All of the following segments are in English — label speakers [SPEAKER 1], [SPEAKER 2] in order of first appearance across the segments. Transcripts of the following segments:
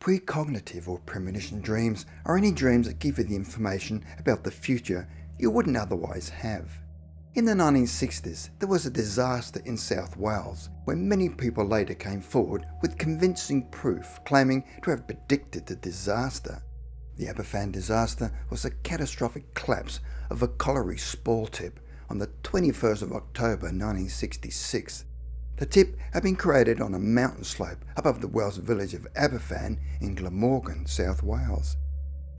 [SPEAKER 1] Precognitive or premonition dreams are any dreams that give you the information about the future you wouldn't otherwise have. In the 1960s, there was a disaster in South Wales where many people later came forward with convincing proof claiming to have predicted the disaster. The Aberfan disaster was a catastrophic collapse of a colliery spall tip on the 21st of October 1966. The tip had been created on a mountain slope above the Welsh village of Aberfan in Glamorgan, South Wales.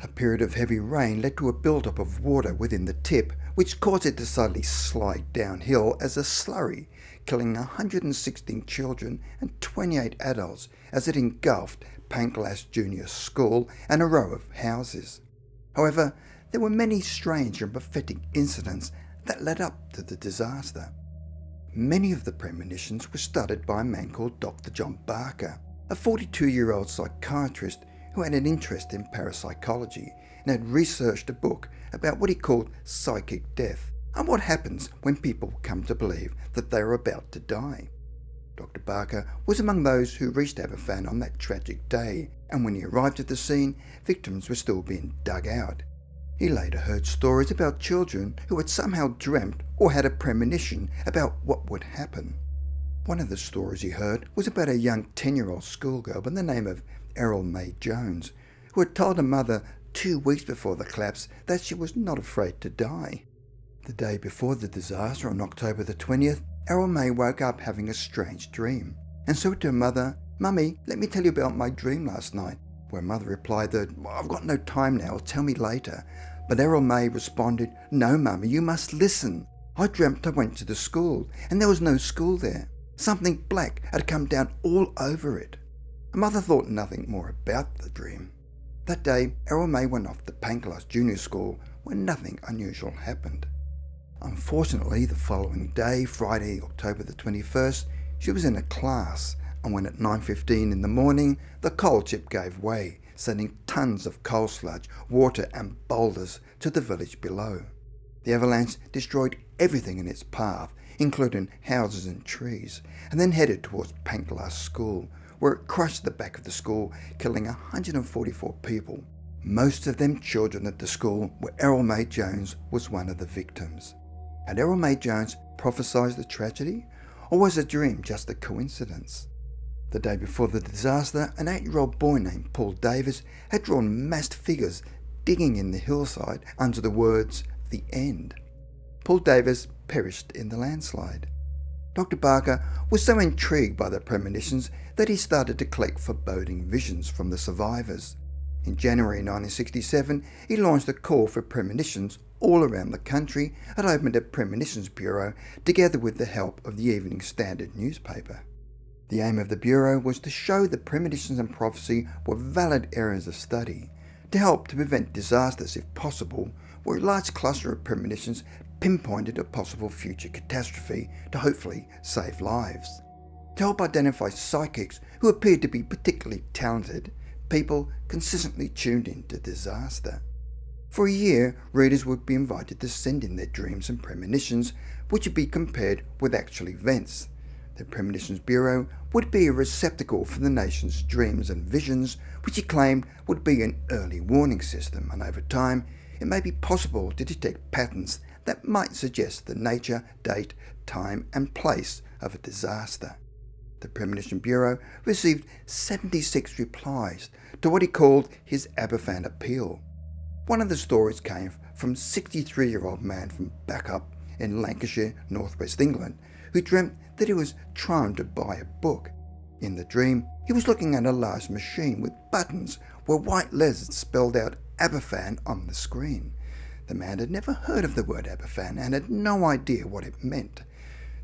[SPEAKER 1] A period of heavy rain led to a build-up of water within the tip, which caused it to suddenly slide downhill as a slurry, killing 116 children and 28 adults as it engulfed Panglas Junior School and a row of houses. However, there were many strange and prophetic incidents that led up to the disaster. Many of the premonitions were started by a man called Dr. John Barker, a 42-year-old psychiatrist who had an interest in parapsychology and had researched a book about what he called psychic death and what happens when people come to believe that they are about to die. Dr. Barker was among those who reached Aberfan on that tragic day, and when he arrived at the scene, victims were still being dug out. He later heard stories about children who had somehow dreamt or had a premonition about what would happen. One of the stories he heard was about a young 10-year-old schoolgirl by the name of Errol May Jones, who had told her mother 2 weeks before the collapse that she was not afraid to die. The day before the disaster, on October the 20th, Errol May woke up having a strange dream, and said to her mother, "Mummy, let me tell you about my dream last night." Where mother replied that, "I've got no time now, tell me later." But Errol May responded, "No, Mummy, you must listen. I dreamt I went to the school, and there was no school there. Something black had come down all over it." Her mother thought nothing more about the dream. That day, Errol May went off to Panglas Junior School, where nothing unusual happened. Unfortunately, the following day, Friday, October the 21st, she was in a class, and when at 9:15 in the morning, the coal chip gave way, sending tons of coal sludge, water and boulders to the village below. The avalanche destroyed everything in its path, including houses and trees, and then headed towards Panglas School, where it crushed the back of the school, killing 144 people, most of them children at the school where Errol May Jones was one of the victims. Had Errol May Jones prophesied the tragedy, or was the dream just a coincidence? The day before the disaster, an 8-year-old boy named Paul Davis had drawn massed figures digging in the hillside under the words, "The End." Paul Davis perished in the landslide. Dr. Barker was so intrigued by the premonitions that he started to collect foreboding visions from the survivors. In January 1967, he launched a call for premonitions all around the country and opened a premonitions bureau together with the help of the Evening Standard newspaper. The aim of the bureau was to show that premonitions and prophecy were valid areas of study, to help to prevent disasters if possible, where a large cluster of premonitions pinpointed a possible future catastrophe to hopefully save lives. To help identify psychics who appeared to be particularly talented, people consistently tuned in to disaster. For a year, readers would be invited to send in their dreams and premonitions, which would be compared with actual events. The Premonitions Bureau would be a receptacle for the nation's dreams and visions, which he claimed would be an early warning system, and over time, it may be possible to detect patterns that might suggest the nature, date, time and place of a disaster. The Premonition Bureau received 76 replies to what he called his Aberfan appeal. One of the stories came from a 63-year-old man from Backup in Lancashire, northwest England, who dreamt that he was trying to buy a book. In the dream, he was looking at a large machine with buttons where white letters spelled out Aberfan on the screen. The man had never heard of the word Aberfan and had no idea what it meant.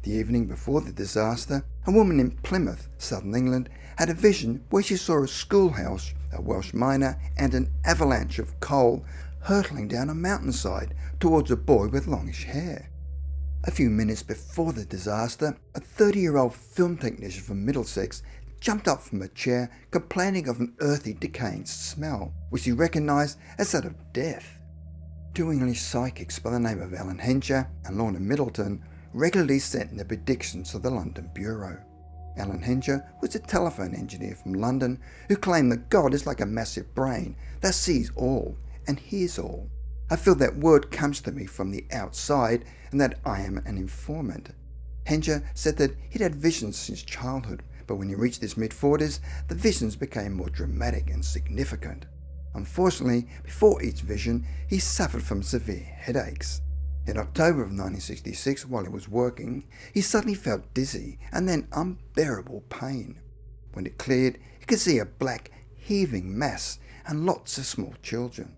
[SPEAKER 1] The evening before the disaster, a woman in Plymouth, southern England, had a vision where she saw a schoolhouse, a Welsh miner, and an avalanche of coal hurtling down a mountainside towards a boy with longish hair. A few minutes before the disaster, a 30-year-old film technician from Middlesex jumped up from a chair complaining of an earthy, decaying smell, which he recognised as that of death. 2 English psychics by the name of Ellen Hensher and Lorna Middleton regularly sent in their predictions to the London Bureau. Alan Hencher was a telephone engineer from London who claimed that God is like a massive brain that sees all and hears all. I feel that word comes to me from the outside and that I am an informant. Hencher said that he'd had visions since childhood, but when he reached his mid-40s, the visions became more dramatic and significant. Unfortunately, before each vision, he suffered from severe headaches. In October of 1966, while he was working, he suddenly felt dizzy and then unbearable pain. When it cleared, he could see a black, heaving mass and lots of small children.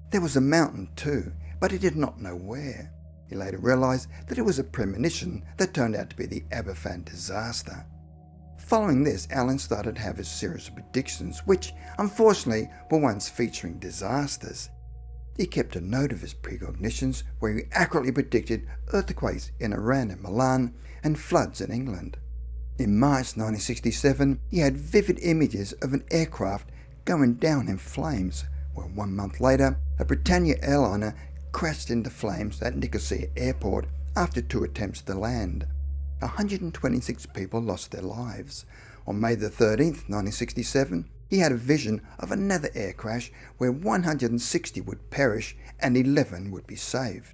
[SPEAKER 1] There was a mountain too, but he did not know where. He later realised that it was a premonition that turned out to be the Aberfan disaster. Following this, Alan started to have a series of predictions, which, unfortunately, were ones featuring disasters. He kept a note of his precognitions, where he accurately predicted earthquakes in Iran and Milan and floods in England. In March 1967, he had vivid images of an aircraft going down in flames, where 1 month later, a Britannia airliner crashed into flames at Nicosia Airport after 2 attempts to land. 126 people lost their lives. On May 13, 1967, he had a vision of another air crash where 160 would perish and 11 would be saved.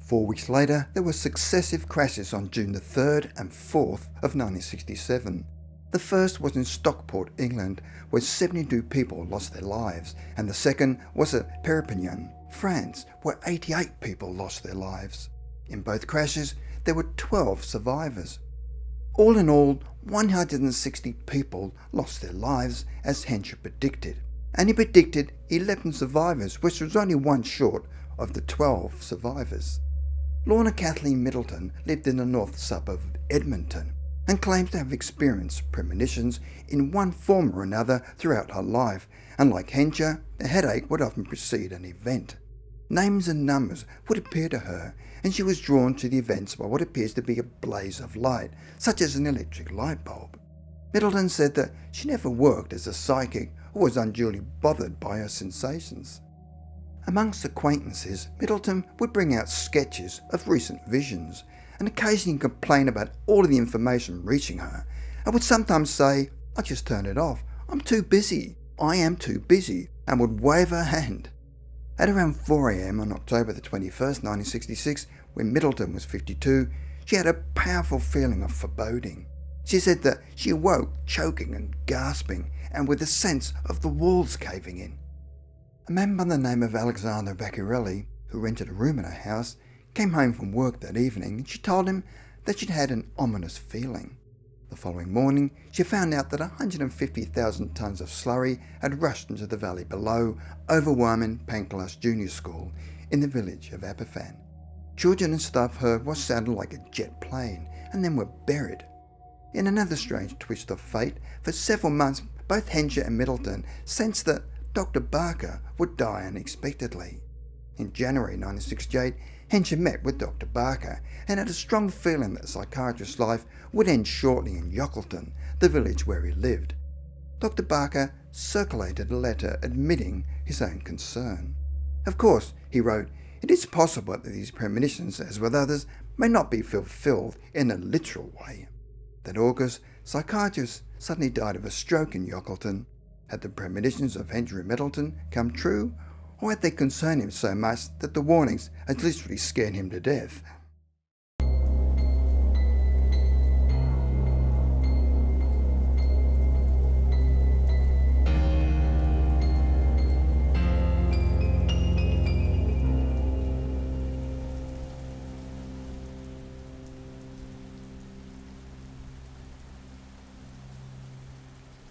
[SPEAKER 1] 4 weeks later, there were successive crashes on June 3rd and 4th of 1967. The first was in Stockport, England, where 72 people lost their lives, and the second was at Perpignan, France, where 88 people lost their lives. In both crashes, there were 12 survivors. All in all, 160 people lost their lives, as Hencher predicted, and he predicted 11 survivors, which was only one short of the 12 survivors. Lorna Kathleen Middleton lived in the north suburb of Edmonton and claims to have experienced premonitions in one form or another throughout her life, and like Hencher, a headache would often precede an event. Names and numbers would appear to her, and she was drawn to the events by what appears to be a blaze of light, such as an electric light bulb. Middleton said that she never worked as a psychic or was unduly bothered by her sensations. Amongst acquaintances, Middleton would bring out sketches of recent visions, and occasionally complain about all of the information reaching her, and would sometimes say, "I just turn it off, I'm too busy, I am too busy," and would wave her hand. At around 4 a.m. on October 21st, 1966, when Middleton was 52, she had a powerful feeling of foreboding. She said that she awoke choking and gasping, and with a sense of the walls caving in. A man by the name of Alexander Vaccarelli, who rented a room in her house, came home from work that evening, and she told him that she'd had an ominous feeling. The following morning, she found out that 150,000 tonnes of slurry had rushed into the valley below, overwhelming Pancras Junior School in the village of Aberfan. Children and staff heard what sounded like a jet plane and then were buried. In another strange twist of fate, for several months both Hencher and Middleton sensed that Dr. Barker would die unexpectedly. In January 1968, Hencher met with Dr. Barker and had a strong feeling that the psychiatrist's life would end shortly in Yockleton, the village where he lived. Dr. Barker circulated a letter admitting his own concern. Of course, he wrote, it is possible that these premonitions, as with others, may not be fulfilled in a literal way. That August, psychiatrist suddenly died of a stroke in Yockleton. Had the premonitions of Henry Middleton come true, or had they concerned him so much that the warnings had literally scared him to death?